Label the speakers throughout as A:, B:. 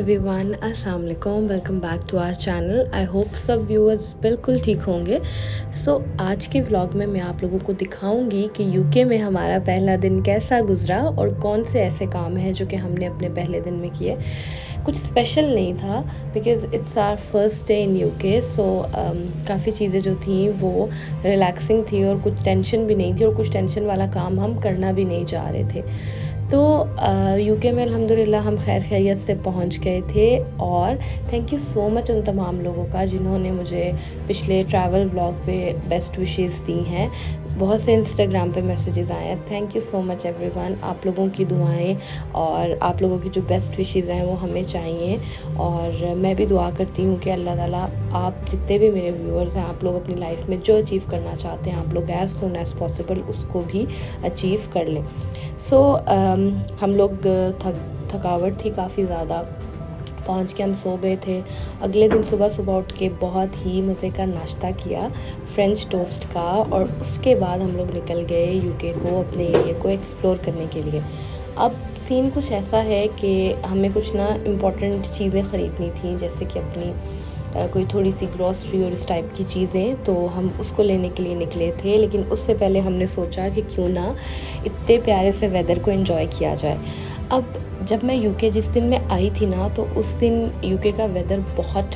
A: Everyone, अस्सलाम वालेकुम। Welcome back to our channel. I hope सब व्यूअर्स बिल्कुल ठीक होंगे। आज के व्लॉग में मैं आप लोगों को दिखाऊंगी कि यूके में हमारा पहला दिन कैसा गुजरा और कौन से ऐसे काम हैं जो कि हमने अपने पहले दिन में किए। कुछ स्पेशल नहीं था because it's our first day in UK. काफ़ी चीज़ें जो थी वो रिलैक्सिंग थी और कुछ टेंशन भी नहीं थी और कुछ टेंशन वाला काम हम करना भी नहीं चाह रहे थे। तो यूके में अल्हम्दुलिल्लाह हम खैर खैरियत से पहुंच गए थे। और थैंक यू सो मच उन तमाम लोगों का जिन्होंने मुझे पिछले ट्रैवल व्लॉग पे बेस्ट विशेस दी हैं। बहुत से इंस्टाग्राम पे मैसेजेस आए हैं। Thank you so much everyone. आप लोगों की दुआएं और आप लोगों की जो बेस्ट विशेस हैं वो हमें चाहिए। और मैं भी दुआ करती हूँ कि अल्लाह ताला आप जितने भी मेरे व्यूअर्स हैं, आप लोग अपनी लाइफ में जो अचीव करना चाहते हैं आप लोग एज सून एज पॉसिबल उसको भी अचीव कर लें। हम लोग थकावट थी काफ़ी ज़्यादा। पहुंच के हम सो गए थे। अगले दिन सुबह सुबह उठ के बहुत ही मज़े का नाश्ता किया फ्रेंच टोस्ट का, और उसके बाद हम लोग निकल गए यूके को अपने एरिया को एक्सप्लोर करने के लिए। अब सीन कुछ ऐसा है कि हमें कुछ ना इम्पॉर्टेंट चीज़ें ख़रीदनी थी, जैसे कि अपनी कोई थोड़ी सी ग्रॉसरी और इस टाइप की चीज़ें, तो हम उसको लेने के लिए निकले थे। लेकिन उससे पहले हमने सोचा कि क्यों ना इतने प्यारे से वेदर को एंजॉय किया जाए। अब जब मैं यूके जिस दिन मैं आई थी ना, तो उस दिन यूके का वेदर बहुत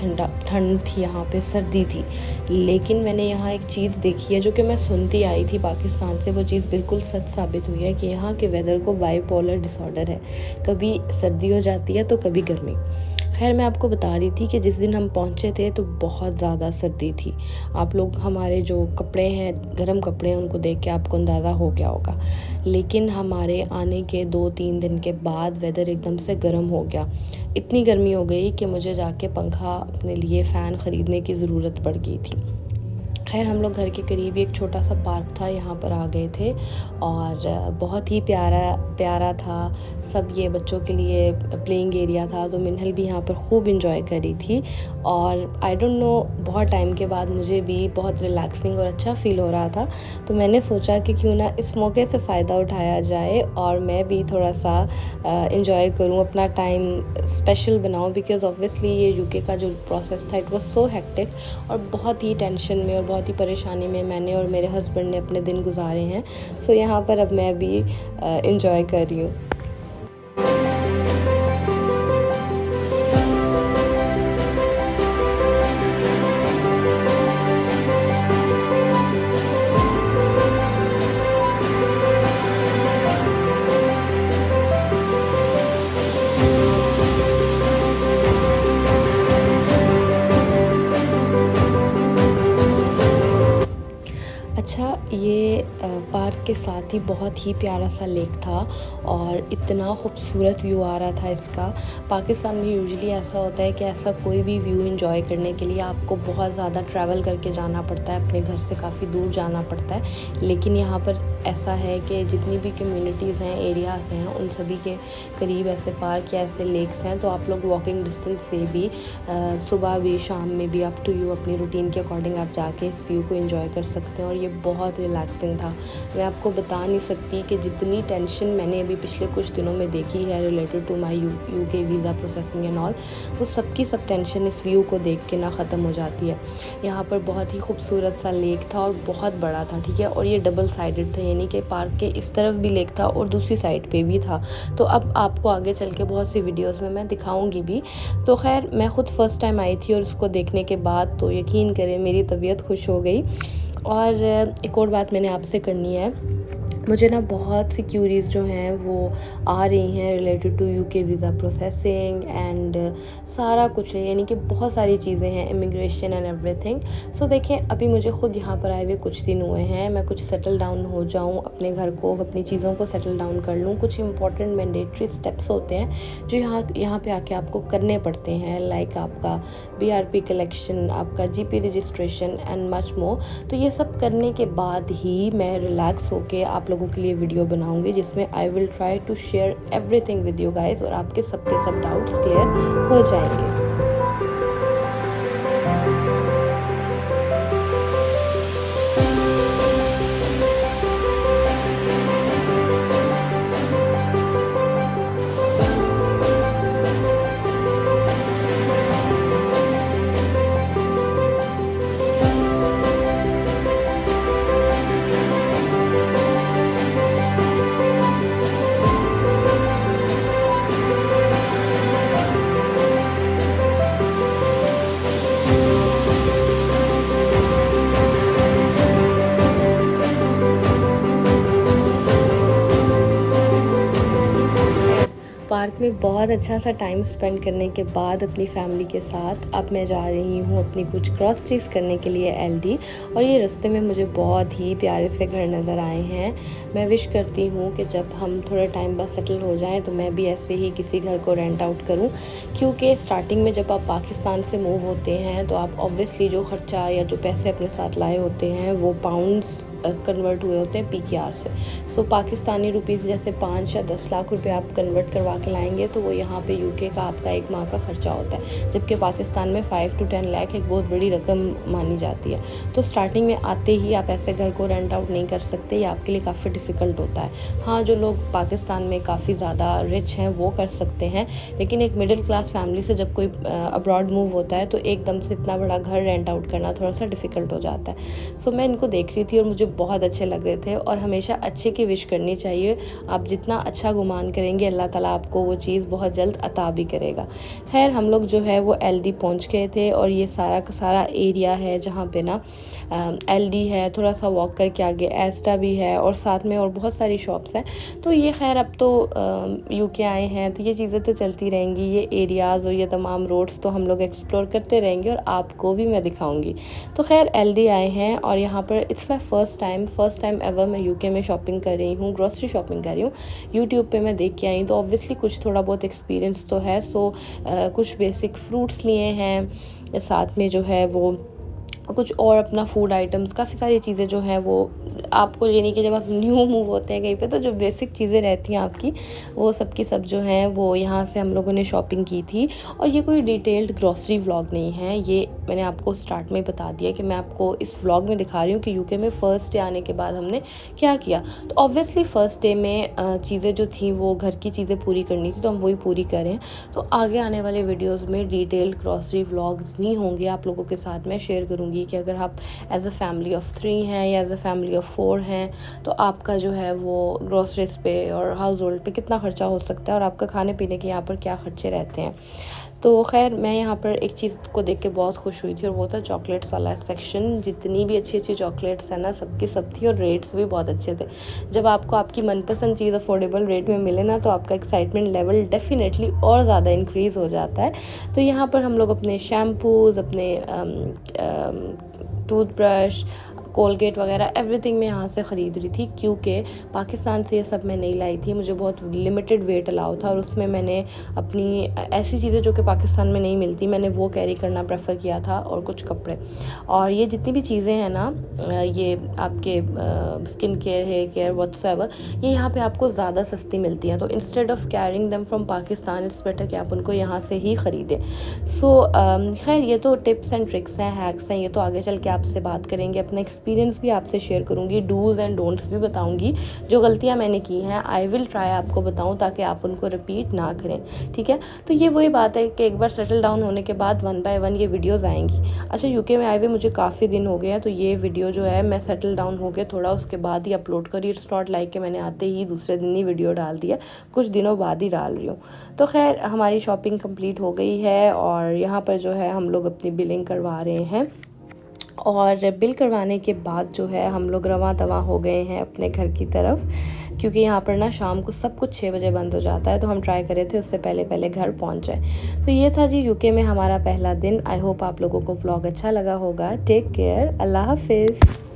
A: ठंड थी, यहाँ पे सर्दी थी। लेकिन मैंने यहाँ एक चीज़ देखी है जो कि मैं सुनती आई थी पाकिस्तान से, वो चीज़ बिल्कुल सच साबित हुई है कि यहाँ के वेदर को बाइपोलर डिसऑर्डर है। कभी सर्दी हो जाती है तो कभी गर्मी। खैर मैं आपको बता रही थी कि जिस दिन हम पहुँचे थे तो बहुत ज़्यादा सर्दी थी। आप लोग हमारे जो कपड़े हैं, गर्म कपड़े हैं, उनको देख के आपको अंदाज़ा हो गया होगा। लेकिन हमारे आने के 2-3 दिन के बाद वेदर एकदम से गर्म हो गया। इतनी गर्मी हो गई कि मुझे जाके पंखा अपने लिए फ़ैन ख़रीदने की ज़रूरत पड़ गई थी। खैर हम लोग घर के करीब एक छोटा सा पार्क था, यहाँ पर आ गए थे और बहुत ही प्यारा था। सब ये बच्चों के लिए प्लेइंग एरिया था, तो मिन्हल भी यहाँ पर खूब इंजॉय करी थी। और आई डोंट नो, बहुत टाइम के बाद मुझे भी बहुत रिलैक्सिंग और अच्छा फ़ील हो रहा था। तो मैंने सोचा कि क्यों ना इस मौके से फ़ायदा उठाया जाए और मैं भी थोड़ा सा इंजॉय करूँ, अपना टाइम स्पेशल बनाऊँ। बिकॉज़ ऑब्वियसली ये यूके का जो प्रोसेस था इट वाज सो हेक्टिक और बहुत ही टेंशन में और बहुत ही परेशानी में मैंने और मेरे हस्बैंड ने अपने दिन गुजारे हैं। यहाँ पर अब मैं भी इंजॉय कर रही हूँ। अच्छा, ये पार्क के साथ ही बहुत ही प्यारा सा लेक था और इतना खूबसूरत व्यू आ रहा था इसका। पाकिस्तान में यूजुअली ऐसा होता है कि ऐसा कोई भी व्यू एंजॉय करने के लिए आपको बहुत ज़्यादा ट्रैवल करके जाना पड़ता है, अपने घर से काफ़ी दूर जाना पड़ता है। लेकिन यहाँ पर ऐसा है कि जितनी भी कम्युनिटीज़ हैं, एरियाज़ हैं, उन सभी के करीब ऐसे पार्क या ऐसे लेक्स हैं। तो आप लोग वॉकिंग डिस्टेंस से भी सुबह भी शाम में भी अप टू यू अपनी रूटीन के अकॉर्डिंग आप जाके इस व्यू को एंजॉय कर सकते हैं। और ये बहुत रिलैक्सिंग था। मैं आपको बता नहीं सकती कि जितनी टेंशन मैंने अभी पिछले कुछ दिनों में देखी है related to my UK visa processing and all, वो सबकी सब टेंशन इस व्यू को देख के ना ख़त्म हो जाती है। यहाँ पर बहुत ही खूबसूरत सा लेक था और बहुत बड़ा था, ठीक है। और ये डबल साइडेड था, यानी कि पार्क के इस तरफ भी लेक था और दूसरी साइड पे भी था। तो अब आपको आगे चल के बहुत सी वीडियोस में मैं दिखाऊंगी भी। तो खैर मैं ख़ुद फ़र्स्ट टाइम आई थी और उसको देखने के बाद तो यकीन करें मेरी तबीयत खुश हो गई। और एक और बात मैंने आपसे करनी है, मुझे ना बहुत सी क्यूरीज़ जो हैं वो आ रही हैं related to UK visa processing and सारा कुछ, यानी कि बहुत सारी चीज़ें हैं, इमिग्रेशन एंड एवरीथिंग। देखें, अभी मुझे ख़ुद यहाँ पर आए हुए कुछ दिन हुए हैं। मैं कुछ सेटल डाउन हो जाऊँ, अपने घर को, अपनी चीज़ों को सेटल डाउन कर लूँ। कुछ इंपॉर्टेंट मैंडेटरी स्टेप्स होते हैं जो यहाँ पे आके आपको करने पड़ते हैं, लाइक आपका BRP कलेक्शन, आपका GP registration and much more. तो ये सब करने के बाद ही मैं रिलैक्स होके आप लोगों के लिए वीडियो बनाऊंगी जिसमें I will try to share everything with you guys और आपके सबके सब डाउट्स क्लियर हो जाएंगे। न्यूयॉर्क में बहुत अच्छा सा टाइम स्पेंड करने के बाद अपनी फैमिली के साथ अब मैं जा रही हूँ अपनी कुछ ग्रॉसरीज करने के लिए एलडी। और ये रास्ते में मुझे बहुत ही प्यारे से घर नज़र आए हैं। मैं विश करती हूँ कि जब हम थोड़ा टाइम बाद सेटल हो जाएं तो मैं भी ऐसे ही किसी घर को रेंट आउट करूँ, क्योंकि स्टार्टिंग में जब आप पाकिस्तान से मूव होते हैं तो आप ऑब्वियसली जो ख़र्चा या जो पैसे अपने साथ लाए होते हैं वो पाउंड्स कन्वर्ट हुए होते हैं पीकेआर से। सो पाकिस्तानी रुपीज़ जैसे 5 या 10 लाख रुपए आप कन्वर्ट करवा के लाएंगे तो वो यहाँ पे यूके का आपका एक माह का खर्चा होता है, जबकि पाकिस्तान में 5 to 10 लाख एक बहुत बड़ी रकम मानी जाती है। तो स्टार्टिंग में आते ही आप ऐसे घर को रेंट आउट नहीं कर सकते, ये आपके लिए काफ़ी डिफ़िकल्ट होता है। हाँ, जो लोग पाकिस्तान में काफ़ी ज़्यादा रिच हैं वो कर सकते हैं, लेकिन एक मिडिल क्लास फैमिली से जब कोई अब्रॉड मूव होता है तो एकदम से इतना बड़ा घर रेंट आउट करना थोड़ा सा डिफ़िकल्ट हो जाता है। सो मैं इनको देख रही थी और मुझे बहुत अच्छे लग रहे थे। और हमेशा अच्छे की विश करनी चाहिए। आप जितना अच्छा गुमान करेंगे अल्लाह ताला आपको वो चीज़ बहुत जल्द अता भी करेगा। खैर हम लोग जो है वो एलडी पहुंच गए थे और ये सारा का सारा एरिया है जहाँ पे ना एलडी है, थोड़ा सा वॉक करके आगे एस्टा भी है और साथ में और बहुत सारी शॉप्स हैं। तो ये खैर अब तो यूके आए हैं तो ये चीज़ें तो चलती रहेंगी, ये एरियाज़ और ये तमाम रोड्स तो हम लोग एक्सप्लोर करते रहेंगे और आपको भी मैं दिखाऊंगी। तो खैर एलडी आए हैं और यहाँ पर it's my first time ever मैं यूके में शॉपिंग कर रही हूँ, ग्रॉसरी शॉपिंग कर रही हूँ। यूट्यूब पे मैं देख के आई तो ऑब्वियसली कुछ थोड़ा बहुत एक्सपीरियंस तो है। सो कुछ बेसिक फ्रूट्स लिए हैं, साथ में जो है वो कुछ और अपना फूड आइटम्स, काफ़ी सारी चीज़ें जो हैं वो आपको, ये नहीं कि जब आप न्यू मूव होते हैं कहीं पे तो जो बेसिक चीज़ें रहती हैं आपकी वो सब की सब जो हैं वो यहाँ से हम लोगों ने शॉपिंग की थी। और ये कोई डिटेल्ड ग्रॉसरी व्लॉग नहीं है, ये मैंने आपको स्टार्ट में बता दिया कि मैं आपको इस व्लॉग में दिखा रही हूँ कि यूके में फ़र्स्ट डे आने के बाद हमने क्या किया। तो ऑब्वियसली फ़र्स्ट डे में चीज़ें जो थी वो घर की चीज़ें पूरी करनी थी तो हम वही पूरी करें। तो आगे आने वाले वीडियोज़ में डिटेल्ड ग्रॉसरी व्लॉग्स नहीं होंगे, आप लोगों के साथ मैं शेयर करूँगी कि अगर आप एज अ फैमिली ऑफ 3 हैं या एज अ फैमिली ऑफ 4 हैं तो आपका जो है वो ग्रोसरीज पे और हाउस होल्ड पे कितना ख़र्चा हो सकता है और आपका खाने पीने के यहाँ पर क्या खर्चे रहते हैं। तो खैर मैं यहाँ पर एक चीज़ को देख के बहुत खुश हुई थी और वो था चॉकलेट्स वाला सेक्शन। जितनी भी अच्छी अच्छी चॉकलेट्स हैं ना सबकी सब थी और रेट्स भी बहुत अच्छे थे। जब आपको आपकी मनपसंद चीज़ अफोर्डेबल रेट में मिले ना तो आपका एक्साइटमेंट लेवल डेफिनेटली और ज़्यादा इंक्रीज़ हो जाता है। तो यहाँ पर हम लोग अपने शैम्पूज़, अपने टूथब्रश, कोलगेट वगैरह एवरीथिंग मैं यहाँ से ख़रीद रही थी, क्योंकि पाकिस्तान से ये सब मैं नहीं लाई थी। मुझे बहुत लिमिटेड वेट अलाउ था और उसमें मैंने अपनी ऐसी चीज़ें जो कि पाकिस्तान में नहीं मिलती मैंने वो कैरी करना प्रेफर किया था, और कुछ कपड़े। और ये जितनी भी चीज़ें हैं ना, ये आपके skin care, hair care, whatsoever, ये यहाँ पे आपको ज़्यादा सस्ती मिलती हैं। तो instead of carrying them from Pakistan it's better कि आप उनको यहाँ से ही ख़रीदें। सो खैर ये तो टिप्स एंड ट्रिक्स हैं, हैक्स हैं, ये तो आगे चल के आपसे बात करेंगे। अपना एक्सपीरियंस भी आपसे शेयर करूँगी, डूज़ एंड डोंट्स भी बताऊँगी। जो गलतियाँ मैंने की हैं आई विल ट्राई आपको बताऊँ ताकि आप उनको रिपीट ना करें, ठीक है। तो ये वही बात है कि एक बार सेटल डाउन होने के बाद 1 बाय 1 ये वीडियोज़ आएंगी। अच्छा, यूके में आए हुए मुझे काफ़ी दिन हो गए हैं तो ये वीडियो जो है मैं सेटल डाउन हो गया थोड़ा उसके बाद ही अपलोड करी। इट्स नॉट लाइक कि मैंने आते ही दूसरे दिन ही वीडियो डाल दिया, कुछ दिनों बाद ही डाल रही हूँ। तो खैर हमारी शॉपिंग कंप्लीट हो गई है और यहाँ पर जो है हम लोग अपनी बिलिंग करवा रहे हैं। और बिल करवाने के बाद जो है हम लोग रवां तवां हो गए हैं अपने घर की तरफ, क्योंकि यहाँ पर ना शाम को सब कुछ 6 बजे बंद हो जाता है। तो हम ट्राई कर रहे थे उससे पहले पहले घर पहुँच जाए। तो ये था जी यूके में हमारा पहला दिन। आई होप आप लोगों को व्लॉग अच्छा लगा होगा। टेक केयर, अल्लाह हाफिज़।